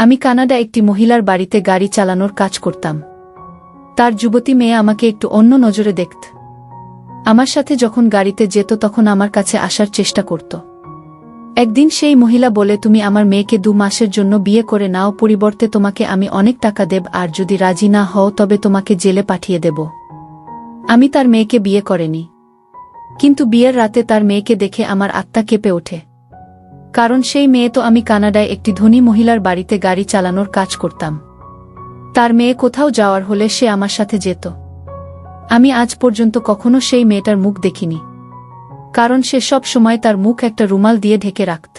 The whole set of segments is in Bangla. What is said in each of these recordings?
আমি কানাডা একটি মহিলার বাড়িতে গাড়ি চালানোর কাজ করতাম। তার যুবতী মেয়ে আমাকে একটু অন্য নজরে দেখত। আমার সাথে যখন গাড়িতে যেত তখন আমার কাছে আসার চেষ্টা করত। একদিন সেই মহিলা বলে, তুমি আমার মেয়েকে 2 মাসের জন্য বিয়ে করে নাও, পরিবর্তে তোমাকে আমি অনেক টাকা দেব, আর যদি রাজি না হও তবে তোমাকে জেলে পাঠিয়ে দেব। আমি তার মেয়েকে বিয়ে করিনি, কিন্তু বিয়ের রাতে তার মেয়েকে দেখে আমার আত্মা কেঁপে ওঠে। কারণ সেই মেয়ে তো আমি কানাডায় একটি ধনী মহিলার বাড়িতে গাড়ি চালানোর কাজ করতাম। তার মেয়ে কোথাও যাওয়ার হলে সে আমার সাথে যেত। আমি আজ পর্যন্ত কখনো সেই মেয়েটার মুখ দেখিনি, কারণ সে সব সময় তার মুখ একটা রুমাল দিয়ে ঢেকে রাখত,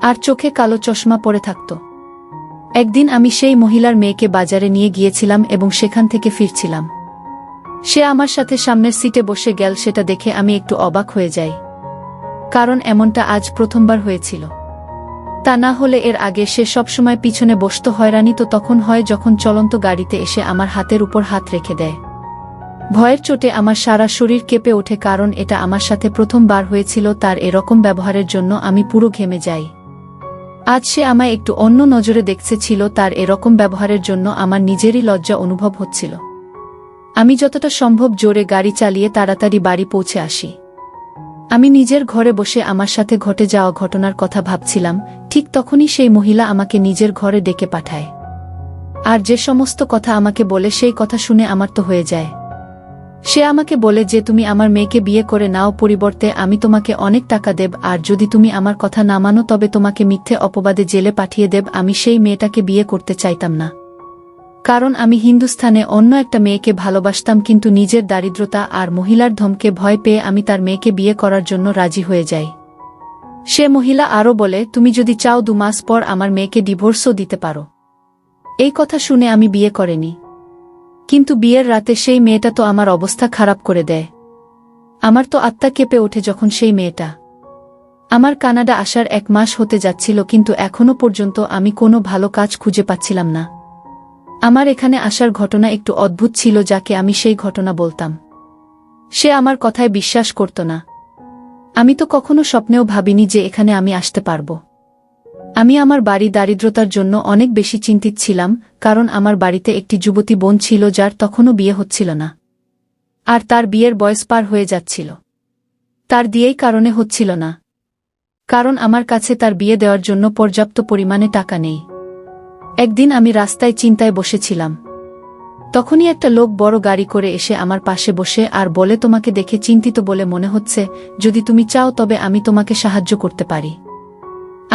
আর চোখে কালো চশমা পরে থাকত। একদিন আমি সেই মহিলার মেয়েকে বাজারে নিয়ে গিয়েছিলাম এবং সেখান থেকে ফিরছিলাম। সে আমার সাথে সামনের সিটে বসে গেল। সেটা দেখে আমি একটু অবাক হয়ে যাই, কারণ এমনটা আজ প্রথমবার হয়েছিল। তা না হলে এর আগে সে সবসময় পিছনে বসত। হয়রানি তো তখন হয় যখন চলন্ত গাড়িতে এসে আমার হাতের উপর হাত রেখে দেয়। ভয়ের চোটে আমার সারা শরীর কেঁপে ওঠে, কারণ এটা আমার সাথে প্রথমবার হয়েছিল। তার এরকম ব্যবহারের জন্য আমি পুরো ঘেমে যাই। আজ সে আমায় একটু অন্য নজরে দেখছিল। তার এরকম ব্যবহারের জন্য আমার নিজেরই লজ্জা অনুভব হচ্ছিল। আমি যতটা সম্ভব জোরে গাড়ি চালিয়ে তাড়াতাড়ি বাড়ি পৌঁছে আসি। আমি নিজের ঘরে বসে আমার সাথে ঘটে যাওয়া ঘটনার কথা ভাবছিলাম। ঠিক তখনই সেই মহিলা আমাকে নিজের ঘরে ডেকে পাঠায়। আর যে সমস্ত কথা আমাকে বলে, সেই কথা শুনে আমার তো হয়ে যায়। সে আমাকে বলে যে তুমি আমার মেয়েকে বিয়ে করে নাও, পরিবর্তে আমি তোমাকে অনেক টাকা দেব, আর যদি তুমি আমার কথা না মানো তবে তোমাকে মিথ্যে অপবাদে জেলে পাঠিয়ে দেব। আমি সেই মেয়েটাকে বিয়ে করতে চাইতাম না, কারণ আমি হিন্দুস্থানে অন্য একটা মেয়েকে ভালোবাসতাম, কিন্তু নিজের দারিদ্রতা আর মহিলার ধমকে ভয় পেয়ে আমি তার মেয়েকে বিয়ে করার জন্য রাজি হয়ে যাই। সে মহিলা আরও বলে, তুমি যদি চাও 2 মাস পর আমার মেয়েকে ডিভোর্সও দিতে পারো। এই কথা শুনে আমি বিয়ে করিনি, কিন্তু বিয়ের রাতে সেই মেয়েটা তো আমার অবস্থা খারাপ করে দেয়। আমার তো আত্মা কেঁপে ওঠে যখন সেই মেয়েটা। আমার কানাডা আসার 1 মাস হতে যাচ্ছিল, কিন্তু এখনো পর্যন্ত আমি কোনো ভালো কাজ খুঁজে পাচ্ছিলাম না। আমার এখানে আসার ঘটনা একটু অদ্ভুত ছিল, যাকে আমি সেই ঘটনা বলতাম। সে আমার কথায় বিশ্বাস করত না। আমি তো কখনো স্বপ্নেও ভাবিনি যে এখানে আমি আসতে পারব। আমি আমার বাড়ি দারিদ্রতার জন্য অনেক বেশি চিন্তিত ছিলাম, কারণ আমার বাড়িতে একটি যুবতী বোন ছিল যার তখনও বিয়ে হচ্ছিল না, আর তার বিয়ের বয়স পার হয়ে যাচ্ছিল। তার দিয়েই কারণে হচ্ছিল না, কারণ আমার কাছে তার বিয়ে দেওয়ার জন্য পর্যাপ্ত পরিমাণে টাকা নেই। একদিন আমি রাস্তায় চিন্তায় বসেছিলাম। তখনই একটা লোক বড় গাড়ি করে এসে আমার পাশে বসে আর বলে, তোমাকে দেখে চিন্তিত বলে মনে হচ্ছে, যদি তুমি চাও তবে আমি তোমাকে সাহায্য করতে পারি।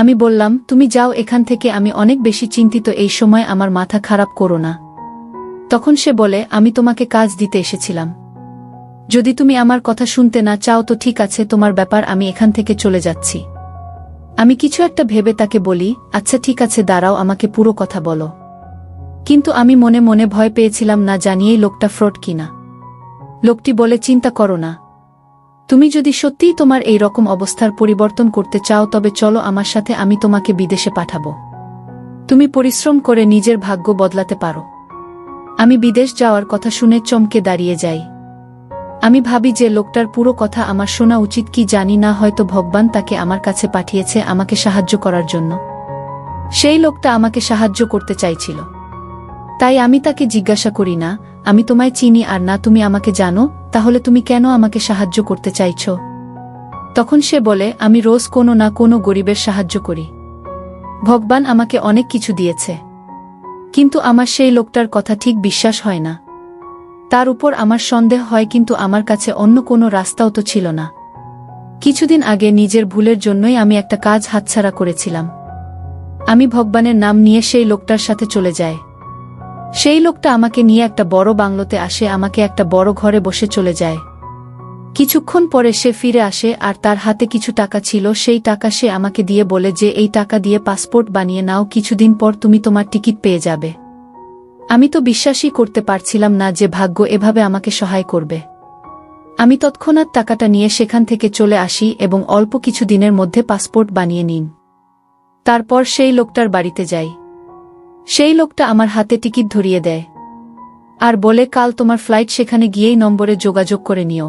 আমি বললাম, তুমি যাও এখান থেকে, আমি অনেক বেশি চিন্তিত, এই সময় আমার মাথা খারাপ করো না। তখন সে বলে, আমি তোমাকে কাজ দিতে এসেছিলাম। যদি তুমি আমার কথা শুনতে না চাও তো ঠিক আছে, তোমার ব্যাপার, আমি এখান থেকে চলে যাচ্ছি। আমি কিছু একটা ভেবে তাকে বলি, আচ্ছা ঠিক আছে, দাঁড়াও, আমাকে পুরো কথা বলো। কিন্তু আমি মনে মনে ভয় পেয়েছিলাম, না জানিয়েই লোকটা ফ্রড কিনা। লোকটি বলে, চিন্তা করো না, তুমি যদি সত্যিই তোমার এই রকম অবস্থার পরিবর্তন করতে চাও তবে চলো আমার সাথে, আমি তোমাকে বিদেশে পাঠাবো। তুমি পরিশ্রম করে নিজের ভাগ্য বদলাতে পারো। আমি বিদেশ যাওয়ার কথা শুনে চমকে দাঁড়িয়ে যাই। আমি ভাবি যে লোকটার পুরো কথা আমার শোনা উচিত কি জানি না, হয়তো ভগবান তাকে আমার কাছে পাঠিয়েছে আমাকে সাহায্য করার জন্য। সেই লোকটা আমাকে সাহায্য করতে চাইছিল, তাই আমি তাকে জিজ্ঞাসা করি, না আমি তোমায় চিনি আর না তুমি আমাকে জানো, তাহলে তুমি কেন আমাকে সাহায্য করতে চাইছ? তখন সে বলে, আমি রোজ কোনো না কোনো গরিবের সাহায্য করি। ভগবান আমাকে অনেক কিছু দিয়েছে, কিন্তু আমার সেই লোকটার কথা ঠিক বিশ্বাস হয় না। তার উপর আমার সন্দেহ হয়, কিন্তু আমার কাছে অন্য কোনো রাস্তাও তো ছিল না। কিছুদিন আগে নিজের ভুলের জন্যই আমি একটা কাজ হাতছাড়া করেছিলাম। আমি ভগবানের নাম নিয়ে সেই লোকটার সাথে চলে যাই। সেই লোকটা আমাকে নিয়ে একটা বড় বাংলোতে আসে, আমাকে একটা বড় ঘরে বসে চলে যায়। কিছুক্ষণ পরে সে ফিরে আসে আর তার হাতে কিছু টাকা ছিল। সেই টাকা সে আমাকে দিয়ে বলে যে এই টাকা দিয়ে পাসপোর্ট বানিয়ে নাও, কিছুদিন পর তুমি তোমার টিকিট পেয়ে যাবে। আমি তো বিশ্বাসই করতে পারছিলাম না যে ভাগ্য এভাবে আমাকে সহায় করবে। আমি তৎক্ষণাৎ টাকাটা নিয়ে সেখান থেকে চলে আসি এবং অল্প কিছু দিনের মধ্যে পাসপোর্ট বানিয়ে নিন। তারপর সেই লোকটার বাড়িতে যাই। সেই লোকটা আমার হাতে টিকিট ধরিয়ে দেয় আর বলে, কাল তোমার ফ্লাইট, সেখানে গিয়েই নম্বরে যোগাযোগ করে নিও,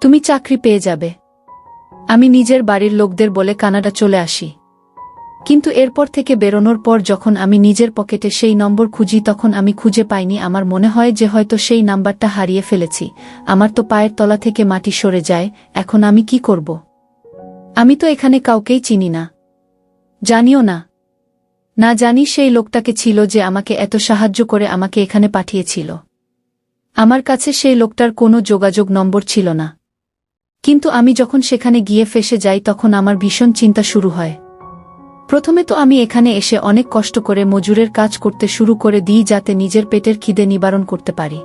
তুমি চাকরি পেয়ে যাবে। আমি নিজের বাড়ির লোকদের বলে কানাডা চলে আসি। কিন্তু এরপর থেকে বেরোনোর পর যখন আমি নিজের পকেটে সেই নম্বর খুঁজি তখন আমি খুঁজে পাইনি। আমার মনে হয় যে হয়তো সেই নাম্বারটা হারিয়ে ফেলেছি। আমার তো পায়ের তলা থেকে মাটি সরে যায়। এখন আমি কি করব? আমি তো এখানে কাউকেই চিনি না, জানিও না। না জানি সেই লোকটাকে ছিল যে আমাকে এত সাহায্য করে আমাকে এখানে পাঠিয়েছিল। আমার কাছে সেই লোকটার কোনো যোগাযোগ নম্বর ছিল না। কিন্তু আমি যখন সেখানে গিয়ে ফেঁসে যাই তখন আমার ভীষণ চিন্তা শুরু হয়। প্রথমে তো আমি এখানে এসে অনেক কষ্ট করে মজুরের কাজ করতে শুরু করে দিই যাতে নিজের পেটের খিদে নিবারণ করতে পারি।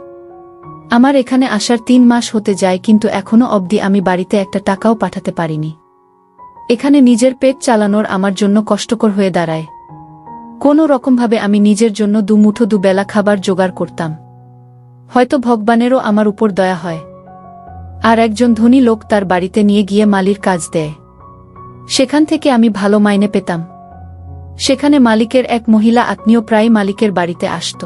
আমার এখানে আসার 3 মাস হতে যায় কিন্তু এখনো অবধি আমি বাড়িতে একটা টাকাও পাঠাতে পারিনি। এখানে নিজের পেট চালানোর আমার জন্য কষ্টকর হয়ে দাঁড়ায়। কোনো রকমভাবে আমি নিজের জন্য দুমুঠো দুবেলা খাবার জোগাড় করতাম। হয়তো ভগবানেরও আমার উপর দয়া হয়। আর একজন ধনী লোক তার বাড়িতে নিয়ে গিয়ে মালির কাজ দেয়। সেখান থেকে আমি ভালো মাইনে পেতাম। সেখানে মালিকের এক মহিলা আত্মীয় প্রায় মালিকের বাড়িতে আসত।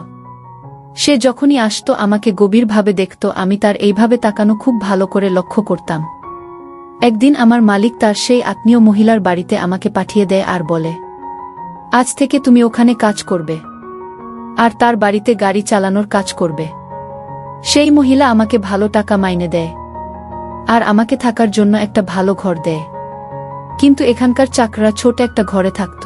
সে যখনই আসত আমাকে গভীরভাবে দেখত। আমি তার এইভাবে তাকানো খুব ভালো করে লক্ষ্য করতাম। একদিন আমার মালিক তার সেই আত্মীয় মহিলার বাড়িতে আমাকে পাঠিয়ে দেয় আর বলে, আজ থেকে তুমি ওখানে কাজ করবে আর তার বাড়িতে গাড়ি চালানোর কাজ করবে। সেই মহিলা আমাকে ভালো টাকা মাইনে দেয় আর আমাকে থাকার জন্য একটা ভালো ঘর দেয়। কিন্তু এখানকার চাকরা ছোট একটা ঘরে থাকত।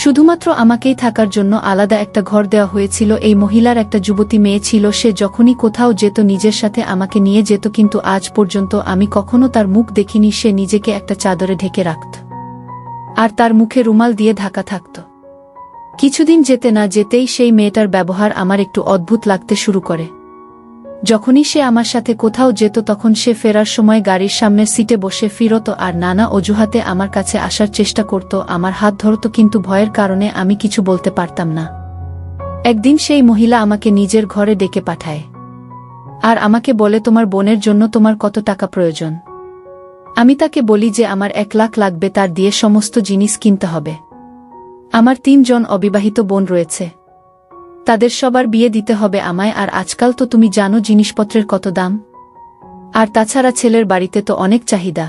শুধুমাত্র আমাকেই থাকার জন্য আলাদা একটা ঘর দেওয়া হয়েছিল। এই মহিলার একটা যুবতী মেয়ে ছিল। সে যখনই কোথাও যেত নিজের সাথে আমাকে নিয়ে যেত, কিন্তু আজ পর্যন্ত আমি কখনো তার মুখ দেখিনি। সে নিজেকে একটা চাদরে ঢেকে রাখত আর তার মুখে রুমাল দিয়ে ঢাকা থাকত। কিছুদিন যেতে না যেতেই সেই মেয়েটার ব্যবহার আমার একটু অদ্ভুত লাগতে শুরু করে। যখনই সে আমার সাথে কোথাও যেত তখন সে ফেরার সময় গাড়ির সামনের সিটে বসে ফিরত আর নানা অজুহাতে আমার কাছে আসার চেষ্টা করত। আমার হাত ধরত কিন্তু ভয়ের কারণে আমি কিছু বলতে পারতাম না। একদিন সেই মহিলা আমাকে নিজের ঘরে ডেকে পাঠায় আর আমাকে বলে, তোমার বোনের জন্য তোমার কত টাকা প্রয়োজন? আমি তাকে বলি যে আমার 1 লাখ লাগবে, তার দিয়ে সমস্ত জিনিস কিনতে হবে। আমার 3 জন অবিবাহিত বোন রয়েছে, তাদের সবার বিয়ে দিতে হবে আমায়। আর আজকাল তো তুমি জানো জিনিসপত্রের কত দাম। আর তাছাড়া ছেলের বাড়িতে তো অনেক চাহিদা।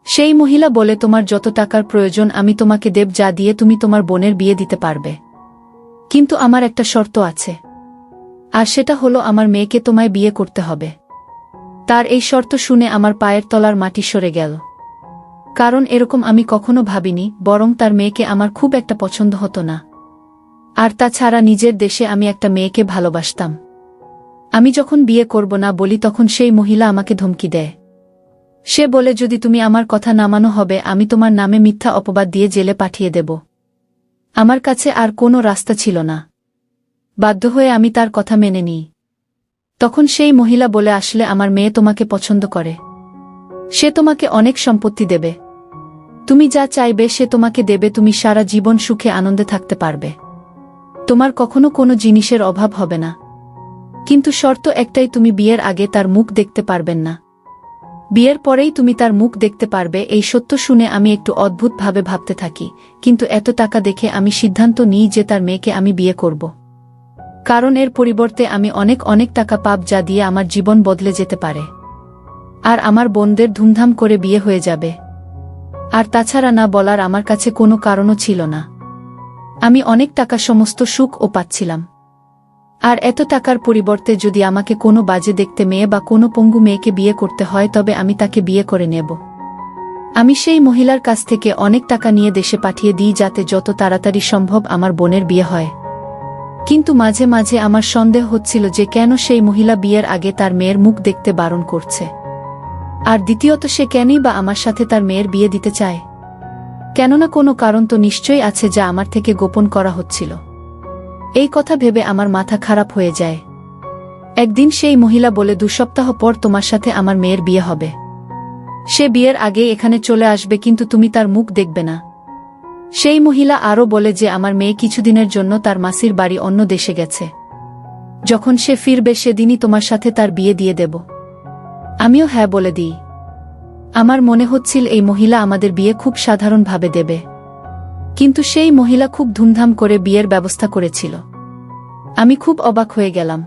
সেই মহিলা বলে, তোমার যত টাকার প্রয়োজন আমি তোমাকে দেব, যা দিয়ে তুমি তোমার বোনের বিয়ে দিতে পারবে। কিন্তু আমার একটা শর্ত আছে, আর সেটা হলো আমার মেয়েকে তোমায় বিয়ে করতে হবে। তার এই শর্ত শুনে আমার পায়ের তলার মাটি সরে গেল। কারণ এরকম আমি কখনো ভাবিনি, বরং তার মেয়েকে আমার খুব একটা পছন্দ হতো না। আর তাছাড়া নিজের দেশে আমি একটা মেয়েকে ভালোবাসতাম। আমি যখন বিয়ে করব না বলি তখন সেই মহিলা আমাকে ধমকি দেয়। সে বলে, যদি তুমি আমার কথা না মানো হবে আমি তোমার নামে মিথ্যা অপবাদ দিয়ে জেলে পাঠিয়ে দেব। আমার কাছে আর কোনো রাস্তা ছিল না। বাধ্য হয়ে আমি তার কথা মেনে নিই। তখন সেই মহিলা বলে, আসলে আমার মেয়ে তোমাকে পছন্দ করে। সে তোমাকে অনেক সম্পত্তি দেবে। তুমি যা চাইবে সে তোমাকে দেবে। তুমি সারা জীবন সুখে আনন্দে থাকতে পারবে। তোমার কখনো কোনো জিনিসের অভাব হবে না। কিন্তু শর্ত একটাই, তুমি বিয়ের আগে তার মুখ দেখতে পারবেন না। বিয়ের পরেই তুমি তার মুখ দেখতে পারবে। এই সত্য শুনে আমি একটু অদ্ভুতভাবে ভাবতে থাকি, কিন্তু এত টাকা দেখে আমি সিদ্ধান্ত নিই যে তার মেয়েকে আমি বিয়ে করব। কারণ এর পরিবর্তে আমি অনেক অনেক টাকা পাব, যা দিয়ে আমার জীবন বদলে যেতে পারে। আর আমার বোনদের ধুমধাম করে বিয়ে হয়ে যাবে। আর তাছাড়া না বলার আমার কাছে কোনো কারণও ছিল না। আমি অনেক টাকা, সমস্ত সুখ ও পাচ্ছিলাম। আর এত টাকার পরিবর্তে যদি আমাকে কোনো বাজে দেখতে মেয়ে বা কোনো পঙ্গু মেয়েকে বিয়ে করতে হয় তবে আমি তাকে বিয়ে করে নেব। আমি সেই মহিলার কাছ থেকে অনেক টাকা নিয়ে দেশে পাঠিয়ে দিই যাতে যত তাড়াতাড়ি সম্ভব আমার বোনের বিয়ে হয়। কিন্তু মাঝে মাঝে আমার সন্দেহ হচ্ছিল যে কেন সেই মহিলা বিয়ের আগে তার মেয়ের মুখ দেখতে বারণ করছে। আর দ্বিতীয়ত, সে কেনই বা আমার সাথে তার মেয়ের বিয়ে দিতে চায়? কেননা কোনো কারণ তো নিশ্চয়ই আছে যা আমার থেকে গোপন করা হচ্ছিল। এই কথা ভেবে আমার মাথা খারাপ হয়ে যায়। একদিন সেই মহিলা বলে, 2 সপ্তাহ পর তোমার সাথে আমার মেয়ের বিয়ে হবে। সে বিয়ের আগেই এখানে চলে আসবে, কিন্তু তুমি তার মুখ দেখবে না। সেই মহিলা আরও বলে যে আমার মেয়ে কিছুদিনের জন্য তার মাসির বাড়ি অন্য দেশে গেছে। যখন সে ফিরবে সেদিনই তোমার সাথে তার বিয়ে দিয়ে দেব। আমিও হ্যাঁ বলে দিই। আমার মনে হচ্ছিল এই মহিলা আমাদের বিয়ে খুব সাধারণভাবে দেবে। কিন্তু সেই মহিলা খুব ধুমধাম করে বিয়ের ব্যবস্থা করেছিল। আমি খুব অবাক হয়ে গেলাম।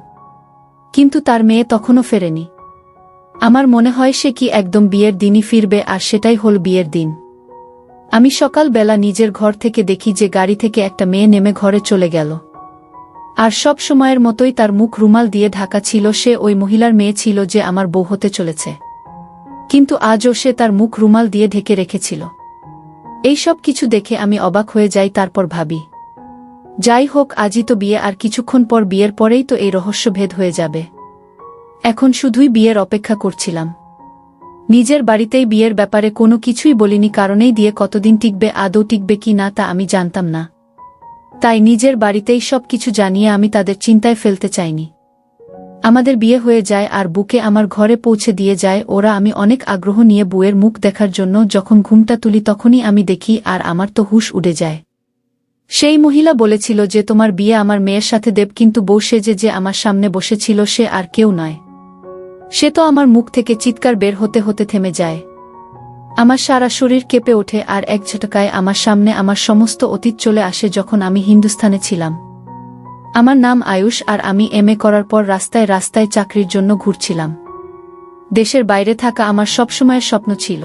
কিন্তু তার মেয়ে তখনও ফেরেনি। আমার মনে হয় সে কি একদম বিয়ের দিনই ফিরবে, আর সেটাই হল বিয়ের দিন। আমি সকালবেলা নিজের ঘর থেকে দেখি যে গাড়ি থেকে একটা মেয়ে নেমে ঘরে চলে গেল। আর সব সময়ের মতোই তার মুখ রুমাল দিয়ে ঢাকা ছিল। সে ওই মহিলার মেয়ে ছিল যে আমার বউ হতে চলেছে, কিন্তু আজও সে তার মুখ রুমাল দিয়ে ঢেকে রেখেছিল। এই সব কিছু দেখে আমি অবাক হয়ে যাই। তারপর ভাবি, যাই হোক, আজই তো বিয়ে, আর কিছুক্ষণ পর বিয়ের পরেই তো এই রহস্যভেদ হয়ে যাবে। এখন শুধুই বিয়ের অপেক্ষা করছিলাম। নিজের বাড়িতেই বিয়ের ব্যাপারে কোনো কিছুই বলিনি, কারণেই দিয়ে কতদিন টিকবে, আদৌ টিকবে কি না তা আমি জানতাম না। তাই নিজের বাড়িতেই সব কিছু জানিয়ে আমি তাদের চিন্তায় ফেলতে চাইনি। আমাদের বিয়ে হয়ে যায় আর বুকে আমার ঘরে পৌঁছে দিয়ে যায় ওরা। আমি অনেক আগ্রহ নিয়ে বুয়ের মুখ দেখার জন্য যখন ঘুমটা তুলি তখনই আমি দেখি, আর আমার তো হুঁশ উড়ে যায়। সেই মহিলা বলেছিল যে তোমার বিয়ে আমার মেয়ের সাথে দেব, কিন্তু বউ সেজে যে আমার সামনে বসেছিল সে আর কেউ নয়। সে তো আমার মুখ থেকে চিৎকার বের হতে হতে থেমে যায়। আমার সারা শরীর কেঁপে ওঠে আর এক ঝটকায় আমার সামনে আমার সমস্ত অতীত চলে আসে। যখন আমি হিন্দুস্থানে ছিলাম, আমার নাম আয়ুষ, আর আমি এমএ করার পর রাস্তায় রাস্তায় চাকরির জন্য ঘুরছিলাম। দেশের বাইরে থাকা আমার সবসময়ের স্বপ্ন ছিল।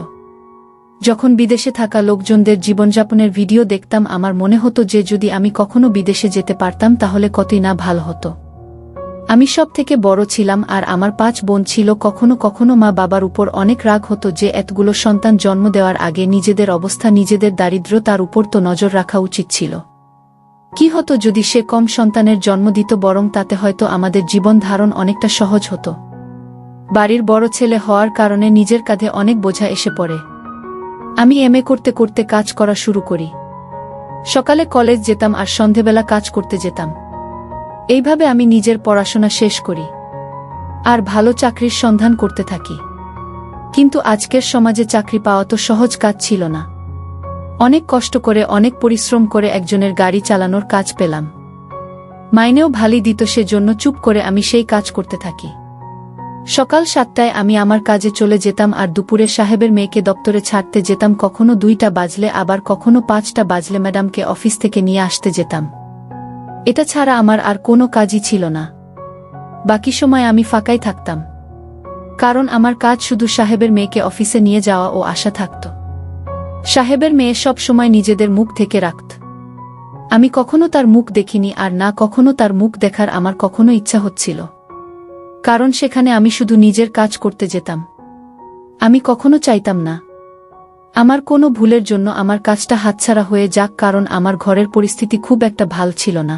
যখন বিদেশে থাকা লোকজনদের জীবনযাপনের ভিডিও দেখতাম আমার মনে হতো যে যদি আমি কখনো বিদেশে যেতে পারতাম তাহলে কতই না ভালো হতো। আমি সব থেকে বড় ছিলাম আর আমার 5 বোন ছিল। কখনো কখনো মা বাবার উপর অনেক রাগ হতো যে এতগুলো সন্তান জন্ম দেওয়ার আগে নিজেদের অবস্থা, নিজেদের দারিদ্র্যতার উপর তো নজর রাখা উচিত ছিল। কি হতো যদি সে কম সন্তানের জন্ম দিত, বরং তাতে হয়তো আমাদের জীবন ধারণ অনেকটা সহজ হতো। বাড়ির বড় ছেলে হওয়ার কারণে নিজের কাঁধে অনেক বোঝা এসে পড়ে। আমি এমএ করতে করতে কাজ করা শুরু করি। সকালে কলেজ যেতাম আর সন্ধেবেলা কাজ করতে যেতাম। এইভাবে আমি নিজের পড়াশোনা শেষ করি আর ভালো চাকরির সন্ধান করতে থাকি। কিন্তু আজকের সমাজে চাকরি পাওয়া তো সহজ কাজ ছিল না। অনেক কষ্ট করে, অনেক পরিশ্রম করে একজনের গাড়ি চালানোর কাজ পেলাম। মাইনেও ভালোই দিত, সেজন্য চুপ করে আমি সেই কাজ করতে থাকি। সকাল 7টায় আমি আমার কাজে চলে যেতাম আর দুপুরে সাহেবের মেয়েকে দপ্তরে ছাড়তে যেতাম। কখনো 2টা বাজলে, আবার কখনো 5টা বাজলে ম্যাডামকে অফিস থেকে নিয়ে আসতে যেতাম। এটা ছাড়া আমার আর কোনো কাজই ছিল না। বাকি সময় আমি ফাঁকাই থাকতাম, কারণ আমার কাজ শুধু সাহেবের মেয়েকে অফিসে নিয়ে যাওয়া ও আসা থাকত। সাহেবের মেয়ে সব সময় নিজেদের মুখ থেকে রাখত। আমি কখনো তার মুখ দেখিনি, আর না কখনো তার মুখ দেখার আমার কখনো ইচ্ছা হচ্ছিল, কারণ সেখানে আমি শুধু নিজের কাজ করতে যেতাম। আমি কখনো চাইতাম না আমার কোনো ভুলের জন্য আমার কাজটা হাতছাড়া হয়ে যাক, কারণ আমার ঘরের পরিস্থিতি খুব একটা ভাল ছিল না।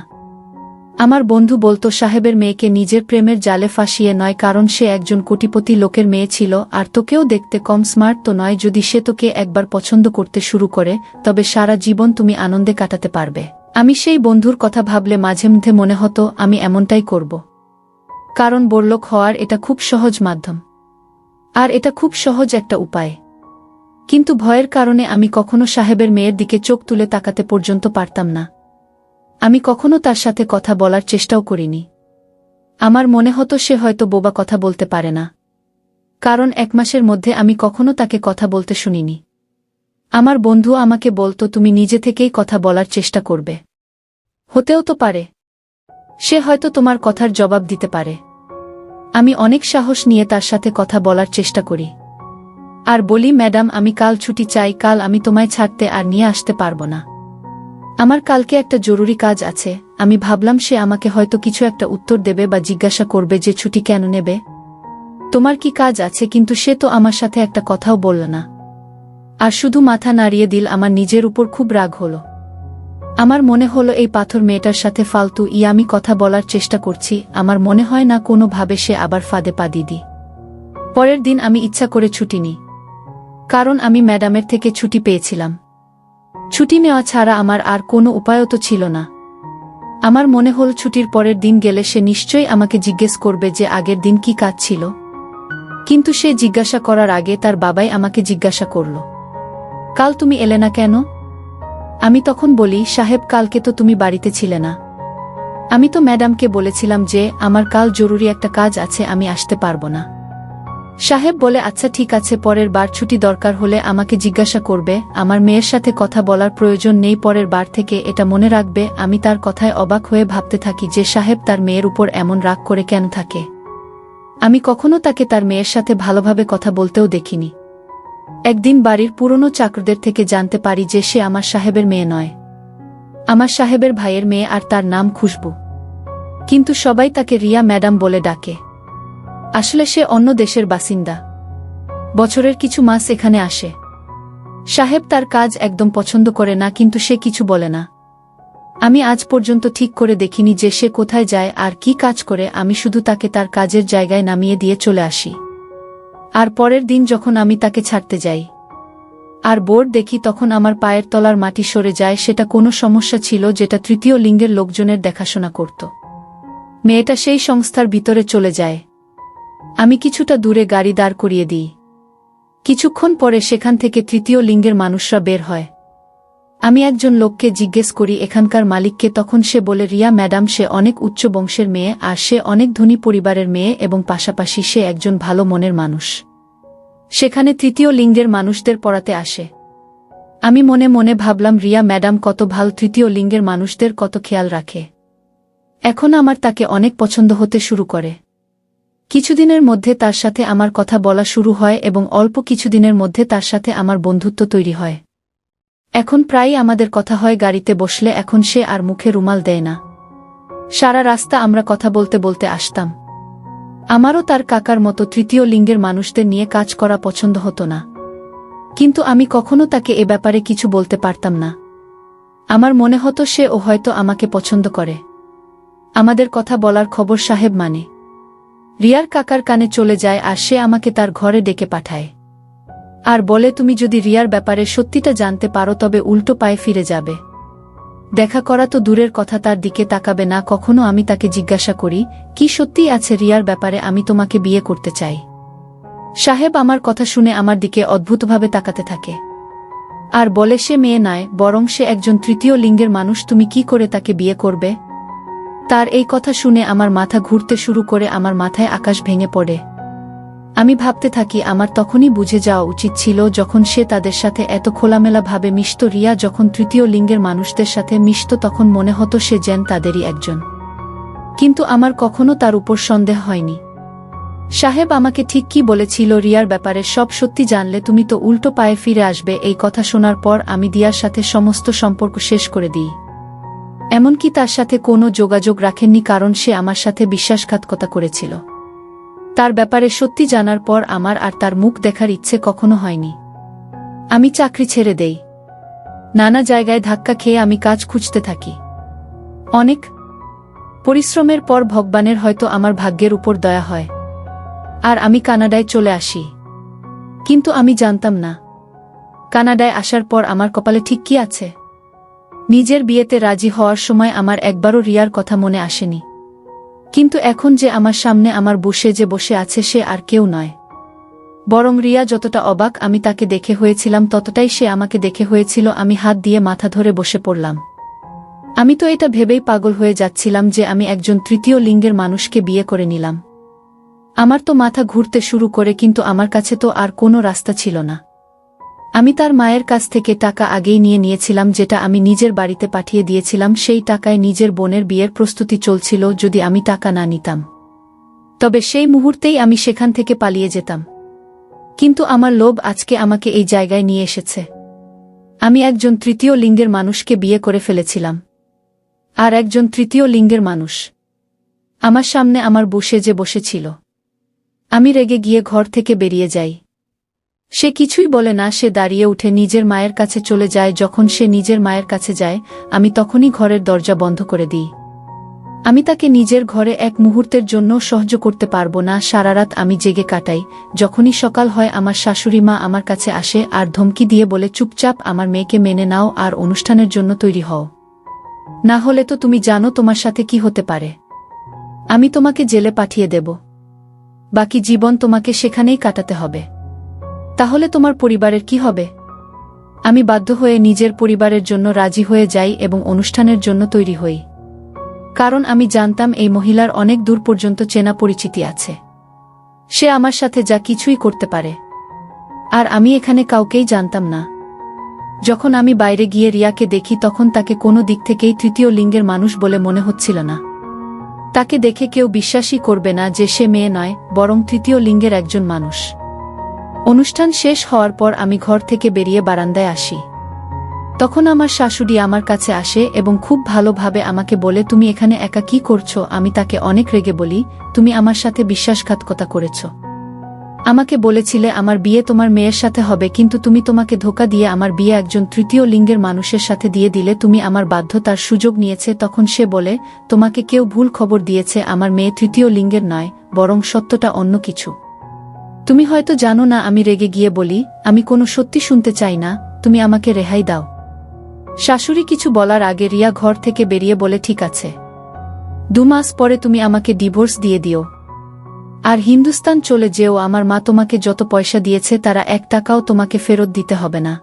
আমার বন্ধু বলতো সাহেবের মেয়েকে নিজের প্রেমের জালে ফাঁসিয়ে নয়, কারণ সে একজন কোটিপতি লোকের মেয়ে ছিল, আর তোকেও দেখতে কম স্মার্ট তো নয়। যদি সে তোকে একবার পছন্দ করতে শুরু করে তবে সারা জীবন তুমি আনন্দে কাটাতে পারবে। আমি সেই বন্ধুর কথা ভাবলে মাঝে মধ্যে মনে হতো আমি এমনটাই করব, কারণ বড়লোক হওয়ার এটা খুব সহজ মাধ্যম, আর এটা খুব সহজ একটা উপায়। কিন্তু ভয়ের কারণে আমি কখনো সাহেবের মেয়ের দিকে চোখ তুলে তাকাতে পর্যন্ত পারতাম না। আমি কখনো তার সাথে কথা বলার চেষ্টাও করিনি। আমার মনে হতো সে হয়তো বোবা, কথা বলতে পারে না, কারণ 1 মাসের মধ্যে আমি কখনো তাকে কথা বলতে শুনিনি। আমার বন্ধু আমাকে বলতো তুমি নিজে থেকেই কথা বলার চেষ্টা করবে, হতেও তো পারে সে হয়তো তোমার কথার জবাব দিতে পারে। আমি অনেক সাহস নিয়ে তার সাথে কথা বলার চেষ্টা করি আর বলি, ম্যাডাম আমি কাল ছুটি চাই, কাল আমি তোমায় ছাড়তে আর নিয়ে আসতে পারবো না। আমার কালকে একটা জরুরি কাজ আছে। আমি ভাবলাম সে আমাকে হয়তো কিছু একটা উত্তর দেবে বা জিজ্ঞাসা করবে যে ছুটি কেন নেবে, তোমার কি কাজ আছে, কিন্তু সে তো আমার সাথে একটা কথাও বলল না, আর শুধু মাথা নাড়িয়ে দিল। আমার নিজের উপর খুব রাগ হলো। আমার মনে হলো এই পাথর মেয়েটার সাথে ফালতু আমি কথা বলার চেষ্টা করছি। আমার মনে হয় না কোনোভাবে সে আবার ফাঁদে পা দিদি। পরের দিন আমি ইচ্ছা করে ছুটি নিই, কারণ আমি ম্যাডামের থেকে ছুটি পেয়েছিলাম। ছুটি নেওয়া ছাড়া আমার আর কোনো উপায়ও তো ছিল না। আমার মনে হল ছুটির পরের দিন গেলে সে নিশ্চয়ই আমাকে জিজ্ঞেস করবে যে আগের দিন কি কাজ ছিল, কিন্তু সে জিজ্ঞাসা করার আগে তার বাবাই আমাকে জিজ্ঞাসা করল, কাল তুমি এলে না কেন? আমি তখন বলি, সাহেব কালকে তো তুমি বাড়িতে ছিলে না। আমি তো ম্যাডামকে বলেছিলাম যে আমার কাল জরুরি একটা কাজ আছে, আমি আসতে পারবো না। সাহেব বলে, আচ্ছা ঠিক আছে, পরের বার ছুটি দরকার হলে আমাকে জিজ্ঞাসা করবে। আমার মেয়ের সাথে কথা বলার প্রয়োজন নেই, পরের বার থেকে এটা মনে রাখবে। আমি তার কথায় অবাক হয়ে ভাবতে থাকি যে সাহেব তার মেয়ের উপর এমন রাগ করে কেন থাকে। আমি কখনো তাকে তার মেয়ের সাথে ভালোভাবে কথা বলতেও দেখিনি। একদিন বাড়ির পুরনো চাকরদের থেকে জানতে পারি যে সে আমার সাহেবের মেয়ে নয়, আমার সাহেবের ভাইয়ের মেয়ে, আর তার নাম খুশবু। কিন্তু সবাই তাকে রিয়া ম্যাডাম বলে ডাকে। আসলে সে অন্য দেশের বাসিন্দা, বছরের কিছু মাস এখানে আসে। সাহেব তার কাজ একদম পছন্দ করে না, কিন্তু সে কিছু বলে না। আমি আজ পর্যন্ত ঠিক করে দেখিনি যে সে কোথায় যায় আর কি কাজ করে। আমি শুধু তাকে তার কাজের জায়গায় নামিয়ে দিয়ে চলে আসি। আর পরের দিন যখন আমি তাকে ছাড়তে যাই আর বোর্ড দেখি, তখন আমার পায়ের তলার মাটি সরে যায়। সেটা কোনো সমস্যা ছিল যেটা তৃতীয় লিঙ্গের লোকজনের দেখাশোনা করত। মেয়েটা সেই সংস্থার ভিতরে চলে যায়। আমি কিছুটা দূরে গাড়ি দাঁড় করিয়ে দিই। কিছুক্ষণ পরে সেখান থেকে তৃতীয় লিঙ্গের মানুষরা বের হয়। আমি একজন লোককে জিজ্ঞেস করি এখানকার মালিককে। তখন সে বলে, রিয়া ম্যাডাম সে অনেক উচ্চ বংশের মেয়ে, আর সে অনেক ধনী পরিবারের মেয়ে, এবং পাশাপাশি সে একজন ভালো মনের মানুষ। সেখানে তৃতীয় লিঙ্গের মানুষদের পড়াতে আসে। আমি মনে মনে ভাবলাম, রিয়া ম্যাডাম কত ভালো, তৃতীয় লিঙ্গের মানুষদের কত খেয়াল রাখে। এখন আমার তাকে অনেক পছন্দ হতে শুরু করে। কিছুদিনের মধ্যে তার সাথে আমার কথা বলা শুরু হয় এবং অল্প কিছুদিনের মধ্যে তার সাথে আমার বন্ধুত্ব তৈরি হয়। এখন প্রায়ই আমাদের কথা হয় গাড়িতে বসলে। এখন সে আর মুখে রুমাল দেয় না। সারা রাস্তা আমরা কথা বলতে বলতে আসতাম। আমারও তার কাকার মতো তৃতীয় লিঙ্গের মানুষদের নিয়ে কাজ করা পছন্দ হতো না, কিন্তু আমি কখনো তাকে এ ব্যাপারে কিছু বলতে পারতাম না। আমার মনে হতো সে ও হয়তো আমাকে পছন্দ করে। আমাদের কথা বলার খবর সাহেব মানে রিয়ার কাকার কানে চলে যায়, আর সে আমাকে তার ঘরে ডেকে পাঠায় আর বলে, তুমি যদি রিয়ার ব্যাপারে সত্যিটা জানতে পারো তবে উল্টো পায়ে ফিরে যাবে। দেখা করা তো দূরের কথা, তার দিকে তাকাবে না কখনো। আমি তাকে জিজ্ঞাসা করি, কি সত্যিই আছে রিয়ার ব্যাপারে? আমি তোমাকে বিয়ে করতে চাই। সাহেব আমার কথা শুনে আমার দিকে অদ্ভুতভাবে তাকাতে থাকে আর বলে, সে মেয়ে নয়, বরং সে একজন তৃতীয় লিঙ্গের মানুষ। তুমি কি করে তাকে বিয়ে করবে? তার এই কথা শুনে আমার মাথা ঘুরতে শুরু করে। আমার মাথায় আকাশ ভেঙে পড়ে। আমি ভাবতে থাকি, আমার তখনই বুঝে যাওয়া উচিত ছিল যখন সে তাদের সাথে এত খোলামেলা ভাবে মিশত। রিয়া যখন তৃতীয় লিঙ্গের মানুষদের সাথে মিশত তখন মনে হতো সে যেন তাদেরই একজন, কিন্তু আমার কখনো তার উপর সন্দেহ হয়নি। সাহেব আমাকে ঠিক কি বলেছিল রিয়ার ব্যাপারে সব সত্যি জানলে তুমি তো উল্টো পায়ে ফিরে আসবে। এই কথা শোনার পর আমি দিয়ার সাথে সমস্ত সম্পর্ক শেষ করে দিই। এমনকি তার সাথে কোনো যোগাযোগ রাখেননি, কারণ সে আমার সাথে বিশ্বাসঘাতকতা করেছিল। তার ব্যাপারে সত্যি জানার পর আমার আর তার মুখ দেখার ইচ্ছে কখনো হয়নি। আমি চাকরি ছেড়ে দেই। নানা জায়গায় ধাক্কা খেয়ে আমি কাজ খুঁজতে থাকি। অনেক পরিশ্রমের পর ভগবানের হয়তো আমার ভাগ্যের উপর দয়া হয় আর আমি কানাডায় চলে আসি। কিন্তু আমি জানতাম না কানাডায় আসার পর আমার কপালে ঠিক কি আছে। নিজের বিয়েতে রাজি হওয়ার সময় আমার একবারও রিয়ার কথা মনে আসেনি, কিন্তু এখন যে আমার সামনে আমার যে বসে আছে সে আর কেউ নয়, বরং রিয়া। যতটা অবাক আমি তাকে দেখে হয়েছিলাম ততটাই সে আমাকে দেখে হয়েছিল। আমি হাত দিয়ে মাথা ধরে বসে পড়লাম। আমি তো এটা ভেবেই পাগল হয়ে যাচ্ছিলাম যে আমি একজন তৃতীয় লিঙ্গের মানুষকে বিয়ে করে নিলাম। আমার তো মাথা ঘুরতে শুরু করে, কিন্তু আমার কাছে তো আর কোনো রাস্তা ছিল না। আমি তার মায়ের কাছ থেকে টাকা আগেই নিয়ে নিয়েছিলাম, যেটা আমি নিজের বাড়িতে পাঠিয়ে দিয়েছিলাম। সেই টাকায় নিজের বোনের বিয়ের প্রস্তুতি চলছিল। যদি আমি টাকা না নিতাম তবে সেই মুহূর্তেই আমি সেখান থেকে পালিয়ে যেতাম। কিন্তু আমার লোভ আজকে আমাকে এই জায়গায় নিয়ে এসেছে। আমি একজন তৃতীয় লিঙ্গের মানুষকে বিয়ে করে ফেলেছিলাম, আর একজন তৃতীয় লিঙ্গের মানুষ আমার সামনে আমার যে বসেছিল। আমি রেগে গিয়ে ঘর থেকে বেরিয়ে যাই। সে কিছুই বলে না, সে দাঁড়িয়ে উঠে নিজের মায়ের কাছে চলে যায়। যখন সে নিজের মায়ের কাছে যায় আমি তখনই ঘরের দরজা বন্ধ করে দিই। আমি তাকে নিজের ঘরে এক মুহূর্তের জন্য সহ্য করতে পারবো না। সারা রাত আমি জেগে কাটাই। যখনই সকাল হয় আমার শাশুড়ি মা আমার কাছে আসে আর ধমকি দিয়ে বলে, চুপচাপ আমার মেয়েকে মেনে নাও আর অনুষ্ঠানের জন্য তৈরি হও, না হলে তো তুমি জানো তোমার সাথে কি হতে পারে। আমি তোমাকে জেলে পাঠিয়ে দেব, বাকি জীবন তোমাকে সেখানেই কাটাতে হবে। তাহলে তোমার পরিবারের কি হবে? আমি বাধ্য হয়ে নিজের পরিবারের জন্য রাজি হয়ে যাই এবং অনুষ্ঠানের জন্য তৈরি হই, কারণ আমি জানতাম এই মহিলার অনেক দূর পর্যন্ত চেনা পরিচিতি আছে। সে আমার সাথে যা কিছুই করতে পারে, আর আমি এখানে কাউকেই জানতাম না। যখন আমি বাইরে গিয়ে রিয়াকে দেখি তখন তাকে কোনো দিক থেকেই তৃতীয় লিঙ্গের মানুষ বলে মনে হচ্ছিল না। তাকে দেখে কেউ বিশ্বাসই করবে না যে সে মেয়ে নয়, বরং তৃতীয় লিঙ্গের একজন মানুষ। অনুষ্ঠান শেষ হওয়ার পর আমি ঘর থেকে বেরিয়ে বারান্দায় আসি। তখন আমার শাশুড়ি আমার কাছে আসে এবং খুব ভালোভাবে আমাকে বলে, তুমি এখানে একা কি করছো? আমি তাকে অনেক রেগে বলি, তুমি আমার সাথে বিশ্বাসঘাতকতা করেছ। আমাকে বলেছিলে আমার বিয়ে তোমার মেয়ের সাথে হবে, কিন্তু তুমি তোমাকে ধোঁকা দিয়ে আমার বিয়ে একজন তৃতীয় লিঙ্গের মানুষের সাথে দিয়ে দিলে। তুমি আমার বাধ্যতার সুযোগ নিয়েছে। তখন সে বলে, তোমাকে কেউ ভুল খবর দিয়েছে, আমার মেয়ে তৃতীয় লিঙ্গের নয়, বরং সত্যটা অন্য কিছু। তুমি হয়তো জানো না। আমি রেগে গিয়ে বলি, আমি কোনো সত্যি শুনতে চাই না, তুমি আমাকে রেহাই দাও। শাশুড়ি কিছু বলার আগে রিয়া ঘর থেকে বেরিয়ে বলে, ঠিক আছে, 2 মাস পরে তুমি আমাকে ডিভোর্স দিয়ে দিও, আর হিন্দুস্তান চলে যেও। আমার মা তোমাকে যত পয়সা দিয়েছে তারা 1 টাকাও তোমাকে ফেরত দিতে হবে না,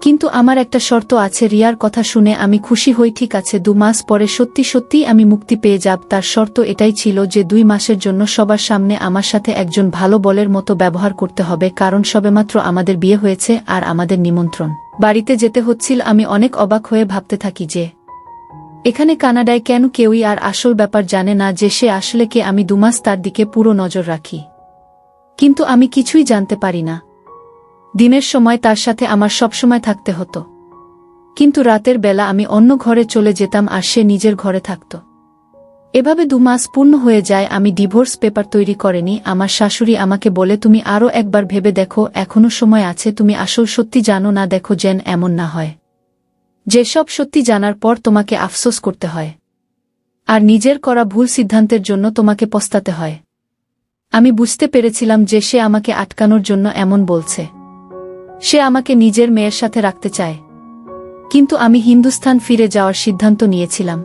কিন্তু আমার একটা শর্ত আছে। রিয়ার কথা শুনে আমি খুশি হই। ঠিক আছে, 2 মাস পরে সত্যি সত্যিই আমি মুক্তি পেয়ে যাব। তার শর্ত এটাই ছিল যে 2 মাসের জন্য সবার সামনে আমার সাথে একজন ভালো বলের মতো ব্যবহার করতে হবে, কারণ সবেমাত্র আমাদের বিয়ে হয়েছে আর আমাদের নিমন্ত্রণ বাড়িতে যেতে হচ্ছিল। আমি অনেক অবাক হয়ে ভাবতে থাকি যে এখানে কানাডায় কেন কেউই আর আসল ব্যাপার জানে না, যে সে আসলে কে। আমি 2 মাস তার দিকে পুরো নজর রাখি, কিন্তু আমি কিছুই জানতে পারি না। দিনের সময় তার সাথে আমার সবসময় থাকতে হতো, কিন্তু রাতের বেলা আমি অন্য ঘরে চলে যেতাম আর সে নিজের ঘরে থাকত। এভাবে 2 মাস পূর্ণ হয়ে যায়। আমি ডিভোর্স পেপার তৈরি করিনি। আমার শাশুড়ি আমাকে বলে, তুমি আরও একবার ভেবে দেখো, এখনো সময় আছে, তুমি আসল সত্যি জানো না। দেখো যেন এমন না হয় যেসব সত্যি জানার পর তোমাকে আফসোস করতে হয় আর নিজের করা ভুল সিদ্ধান্তের জন্য তোমাকে পস্তাতে হয়। আমি বুঝতে পেরেছিলাম যে সে আমাকে আটকানোর জন্য এমন বলছে। সে আমাকে নিজের মেয়ের সাথে রাখতে চায়, কিন্তু আমি হিন্দুস্তান ফিরে যাওয়ার সিদ্ধান্ত নিয়েছিলাম।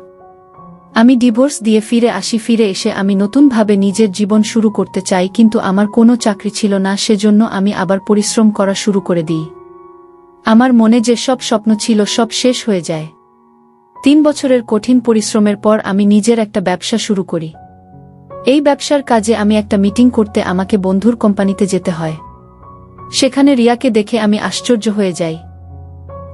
আমি ডিভোর্স দিয়ে ফিরে আসি। ফিরে এসে আমি নতুনভাবে নিজের জীবন শুরু করতে চাই, কিন্তু আমার কোনো চাকরি ছিল না। সেজন্য আমি আবার পরিশ্রম করা শুরু করে দিই। আমার মনে যে সব স্বপ্ন ছিল সব শেষ হয়ে যায়। 3 বছরের কঠিন পরিশ্রমের পর আমি নিজের একটা ব্যবসা শুরু করি। এই ব্যবসার কাজে আমি একটা মিটিং করতে আমাকে বন্ধুর কোম্পানিতে যেতে হয়। সেখানে রিয়াকে দেখে আমি আশ্চর্য হয়ে যাই,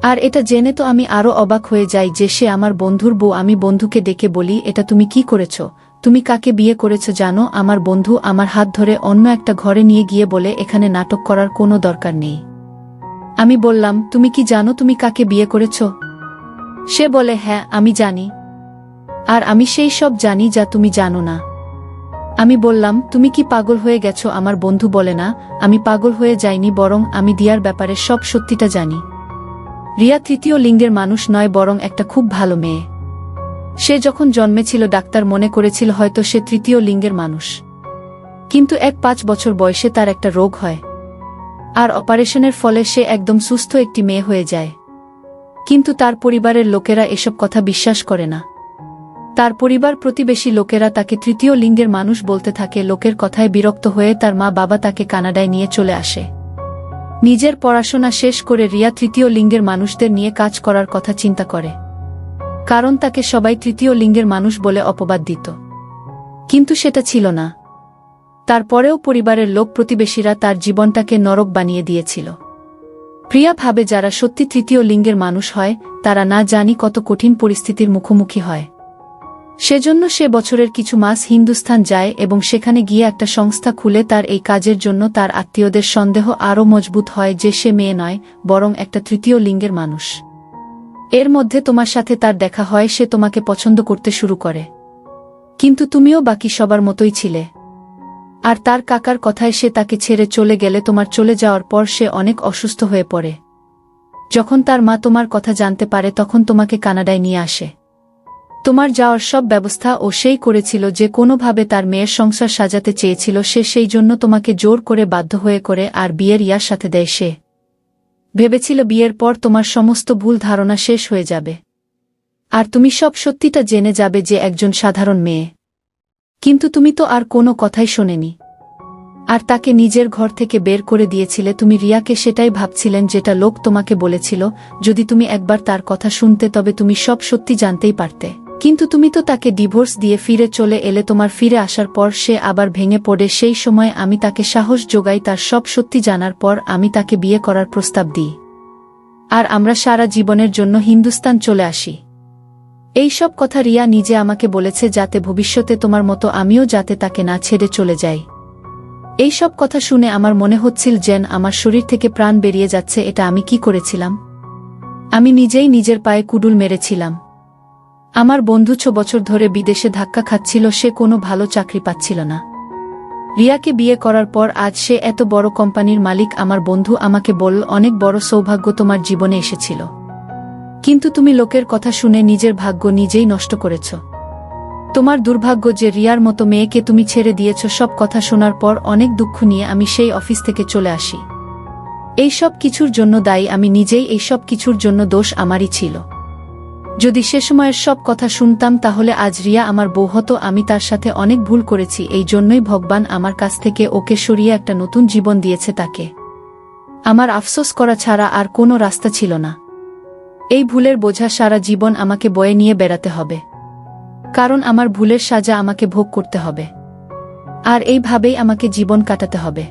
আর এটা জেনে তো আমি আরও অবাক হয়ে যাই যে সে আমার বন্ধুর বউ। আমি বন্ধুকে ডেকে বলি, এটা তুমি কি করেছ? তুমি কাকে বিয়ে করেছ জানো? আমার বন্ধু আমার হাত ধরে অন্য একটা ঘরে নিয়ে গিয়ে বলে, এখানে নাটক করার কোনো দরকার নেই। আমি বললাম, তুমি কি জানো তুমি কাকে বিয়ে করেছ? সে বলে, হ্যাঁ আমি জানি, আর আমি সেই সব জানি যা তুমি জানো না। আমি বললাম, তুমি কি পাগল হয়ে গেছো? আমার বন্ধু বলে, না, আমি পাগল হয়ে যাইনি, বরং আমি রিয়ার ব্যাপারে সব সত্যিটা জানি। রিয়া তৃতীয় লিঙ্গের মানুষ নয়, বরং একটা খুব ভালো মেয়ে। সে যখন জন্মেছিল ডাক্তার মনে করেছিল হয়তো সে তৃতীয় লিঙ্গের মানুষ, কিন্তু 5 বছর বয়সে তার একটা রোগ হয়, আর অপারেশনের ফলে সে একদম সুস্থ একটি মেয়ে হয়ে যায়। কিন্তু তার পরিবারের লোকেরা এসব কথা বিশ্বাস করে না। তার পরিবার প্রতিবেশী লোকেরা তাকে তৃতীয় লিঙ্গের মানুষ বলতে থাকে। লোকের কথায় বিরক্ত হয়ে তার মা বাবা তাকে কানাডায় নিয়ে চলে আসে। নিজের পড়াশোনা শেষ করে রিয়া তৃতীয় লিঙ্গের মানুষদের নিয়ে কাজ করার কথা চিন্তা করে, কারণ তাকে সবাই তৃতীয় লিঙ্গের মানুষ বলে অপবাদ দিত। কিন্তু সেটা ছিল না। তারপরেও পরিবারের লোক প্রতিবেশীরা তার জীবনটাকে নরক বানিয়ে দিয়েছিল। প্রিয়া ভাবে যারা সত্যি তৃতীয় লিঙ্গের মানুষ হয় তারা না জানি কত কঠিন পরিস্থিতির মুখোমুখি হয়। সেজন্য সে বছরের কিছু মাস হিন্দুস্তান যায় এবং সেখানে গিয়ে একটা সংস্থা খুলে। তার এই কাজের জন্য তার আত্মীয়দের সন্দেহ আরও মজবুত হয় যে সে মেয়ে নয়, বরং একটা তৃতীয় লিঙ্গের মানুষ। এর মধ্যে তোমার সাথে তার দেখা হয়, সে তোমাকে পছন্দ করতে শুরু করে, কিন্তু তুমিও বাকি সবার মতোই ছিলে। আর তার কাকার কথায় সে তাকে ছেড়ে চলে গেলে। তোমার চলে যাওয়ার পর সে অনেক অসুস্থ হয়ে পড়ে। যখন তার মা তোমার কথা জানতে পারে তখন তোমাকে কানাডায় নিয়ে আসে। তোমার যাওয়ার সব ব্যবস্থা ও সেই করেছিল, যে কোনোভাবে তার মেয়ের সংসার সাজাতে চেয়েছিল সে, সেই জন্য তোমাকে জোর করে বাধ্য হয়ে করে আর বিয়ের ইয়ার সাথে দেয়। সে ভেবেছিল বিয়ের পর তোমার সমস্ত ভুল ধারণা শেষ হয়ে যাবে আর তুমি সব সত্যিটা জেনে যাবে যে একজন সাধারণ মেয়ে। কিন্তু তুমি তো আর কোনো কথাই শোনেনি, আর তাকে নিজের ঘর থেকে বের করে দিয়েছিলে। তুমি রিয়াকে সেটাই ভাবছিলেন যেটা লোক তোমাকে বলেছিল। যদি তুমি একবার তার কথা শুনতে তবে তুমি সব সত্যি জানতেই পারতে, কিন্তু তুমি তো তাকে ডিভোর্স দিয়ে ফিরে চলে এলে। তোমার ফিরে আসার পর সে আবার ভেঙে পড়ে। সেই সময় আমি তাকে সাহস যোগাই। তার সব সত্যি জানার পর আমি তাকে বিয়ে করার প্রস্তাব দিই, আর আমরা সারা জীবনের জন্য হিন্দুস্তান চলে আসি। এই সব কথা রিয়া নিজে আমাকে বলেছে, যাতে ভবিষ্যতে তোমার মতো আমিও যাতে তাকে না ছেড়ে চলে যাই। এই সব কথা শুনে আমার মনে হচ্ছিল যেন আমার শরীর থেকে প্রাণ বেরিয়ে যাচ্ছে। এটা আমি কি করেছিলাম? আমি নিজেই নিজের পায়ে কুডুল মেরেছিলাম। আমার বন্ধু 6 বছর ধরে বিদেশে ধাক্কা খাচ্ছিল, সে কোনো ভালো চাকরি পাচ্ছিল না। রিয়াকে বিয়ে করার পর আজ সে এত বড় কোম্পানির মালিক। আমার বন্ধু আমাকে বলল, অনেক বড় সৌভাগ্য তোমার জীবনে এসেছিল, কিন্তু তুমি লোকের কথা শুনে নিজের ভাগ্য নিজেই নষ্ট করেছ। তোমার দুর্ভাগ্য যে রিয়ার মতো মেয়েকে তুমি ছেড়ে দিয়েছ। সব কথা শোনার পর অনেক দুঃখ নিয়ে আমি সেই অফিস থেকে চলে আসি। এই সব কিছুর জন্য দায়ী আমি নিজেই। এই সব কিছুর জন্য দোষ আমারই ছিল। যদি সে সময়ের সব কথা শুনতাম তাহলে আজ রিয়া আমার বউ হতো। আমি তার সাথে অনেক ভুল করেছি, এই জন্যই ভগবান আমার কাছ থেকে ওকে সরিয়ে একটা নতুন জীবন দিয়েছে তাকে। আমার আফসোস করা ছাড়া আর কোনো রাস্তা ছিল না। এই ভুলের বোঝা সারা জীবন আমাকে বয়ে নিয়ে বেড়াতে হবে, কারণ আমার ভুলের সাজা আমাকে ভোগ করতে হবে, আর এইভাবেই আমাকে জীবন কাটাতে হবে।